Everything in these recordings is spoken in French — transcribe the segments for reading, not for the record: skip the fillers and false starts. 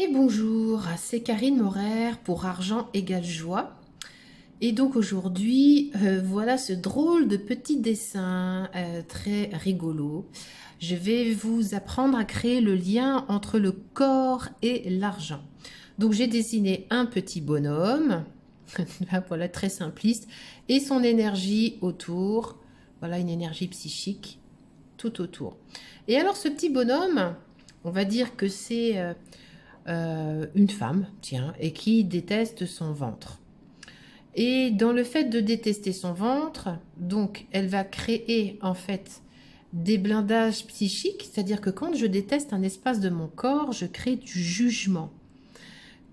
Et bonjour, c'est Karine Morer pour Argent égale joie. Et donc aujourd'hui, voilà ce drôle de petit dessin très rigolo. Je vais vous apprendre à créer le lien entre le corps et l'argent. Donc j'ai dessiné un petit bonhomme, voilà très simpliste, et son énergie autour. Voilà une énergie psychique tout autour. Et alors ce petit bonhomme, on va dire que c'est une femme, tiens, et qui déteste son ventre. Et dans le fait de détester son ventre, donc elle va créer en fait des blindages psychiques, c'est-à-dire que quand je déteste un espace de mon corps, je crée du jugement.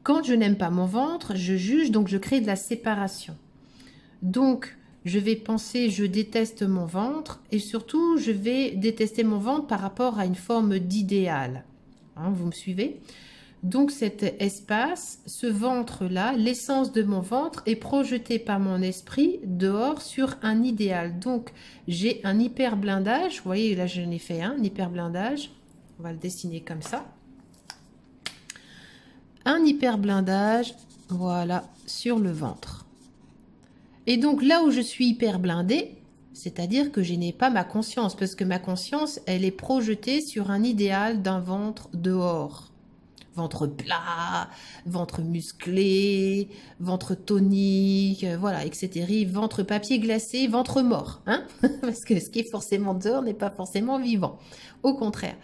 Quand je n'aime pas mon ventre, je juge, donc je crée de la séparation. Donc, je vais penser je déteste mon ventre et surtout je vais détester mon ventre par rapport à une forme d'idéal. Hein, vous me suivez? Donc cet espace, ce ventre-là, l'essence de mon ventre est projetée par mon esprit dehors sur un idéal. Donc j'ai un hyper blindage, vous voyez là je n'ai fait un hyper blindage, on va le dessiner comme ça. Un hyper blindage, voilà, sur le ventre. Et donc là où je suis hyper blindée, c'est-à-dire que je n'ai pas ma conscience, parce que ma conscience, elle est projetée sur un idéal d'un ventre dehors. Ventre plat, ventre musclé, ventre tonique, voilà, etc. Ventre papier glacé, ventre mort, hein. Parce que ce qui est forcément dehors n'est pas forcément vivant. Au contraire.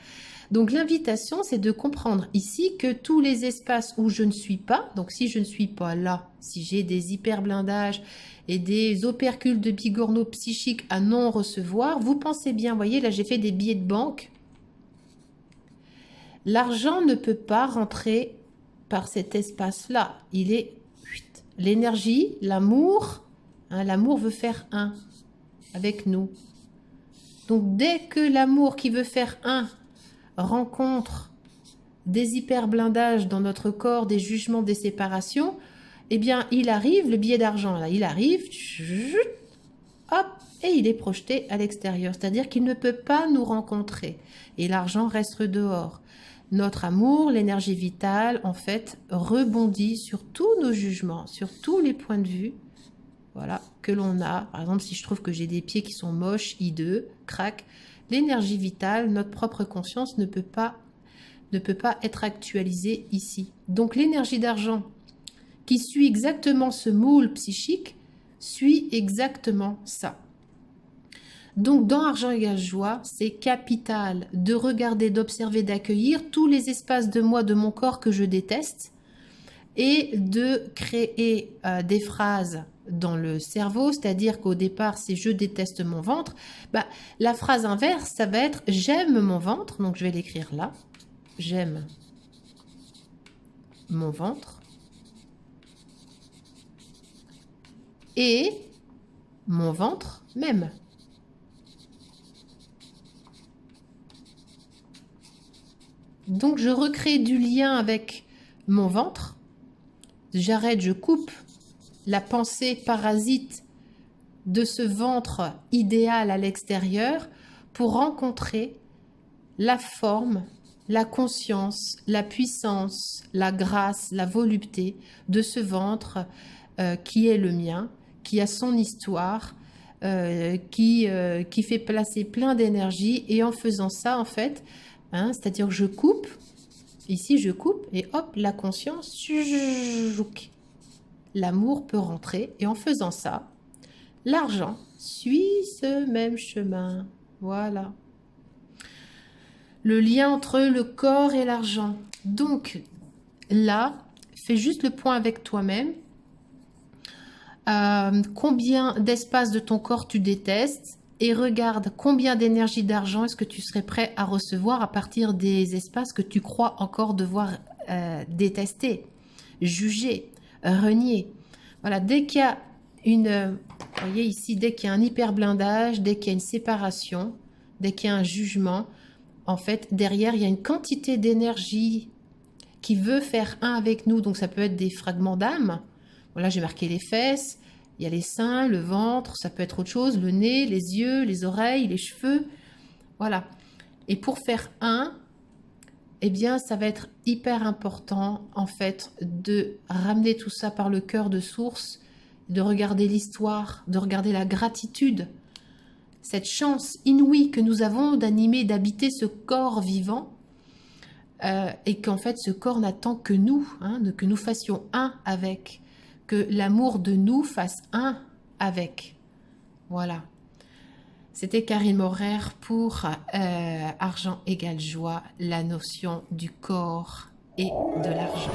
Donc l'invitation, c'est de comprendre ici que tous les espaces où je ne suis pas, donc si je ne suis pas là, si j'ai des hyperblindages et des opercules de bigorneau psychiques à non recevoir, vous pensez bien, vous voyez, là j'ai fait des billets de banque. L'argent ne peut pas rentrer par cet espace-là. Il est l'énergie, l'amour. Hein, l'amour veut faire un avec nous. Donc dès que l'amour qui veut faire un rencontre des hyperblindages dans notre corps, des jugements, des séparations, eh bien il arrive, le billet d'argent là, il arrive, hop, et il est projeté à l'extérieur. C'est-à-dire qu'il ne peut pas nous rencontrer. Et l'argent reste dehors. Notre amour, l'énergie vitale, en fait, rebondit sur tous nos jugements, sur tous les points de vue, voilà, que l'on a. Par exemple, si je trouve que j'ai des pieds qui sont moches, hideux, crac, l'énergie vitale, notre propre conscience ne peut pas être actualisée ici. Donc l'énergie d'argent, qui suit exactement ce moule psychique, suit exactement ça. Donc, dans Argent égale joie, c'est capital de regarder, d'observer, d'accueillir tous les espaces de moi, de mon corps que je déteste et de créer des phrases dans le cerveau, c'est-à-dire qu'au départ, c'est je déteste mon ventre. Bah, la phrase inverse, ça va être j'aime mon ventre. Donc, je vais l'écrire là. J'aime mon ventre. Et mon ventre m'aime. Donc, je recrée du lien avec mon ventre. J'arrête, je coupe la pensée parasite de ce ventre idéal à l'extérieur pour rencontrer la forme, la conscience, la puissance, la grâce, la volupté de ce ventre qui est le mien, qui a son histoire, qui fait placer plein d'énergie. Et en faisant ça, en fait, hein, c'est-à-dire que je coupe, ici je coupe, et hop, la conscience, l'amour peut rentrer. Et en faisant ça, l'argent suit ce même chemin. Voilà. Le lien entre le corps et l'argent. Donc, là, fais juste le point avec toi-même. Combien d'espace de ton corps tu détestes et regarde combien d'énergie d'argent est-ce que tu serais prêt à recevoir à partir des espaces que tu crois encore devoir détester, juger, renier. Voilà, dès qu'il y a vous voyez ici, dès qu'il y a un hyperblindage, dès qu'il y a une séparation, dès qu'il y a un jugement, en fait, derrière, il y a une quantité d'énergie qui veut faire un avec nous. Donc, ça peut être des fragments d'âme. Voilà, j'ai marqué les fesses, il y a les seins, le ventre, ça peut être autre chose, le nez, les yeux, les oreilles, les cheveux. Voilà. Et pour faire un, eh bien, ça va être hyper important, en fait, de ramener tout ça par le cœur de source, de regarder l'histoire, de regarder la gratitude, cette chance inouïe que nous avons d'animer, d'habiter ce corps vivant, et qu'en fait, ce corps n'attend que nous, hein, que nous fassions un avec, que l'amour de nous fasse un avec. Voilà. C'était Karine Maurer pour Argent égale joie, la notion du corps et de l'argent.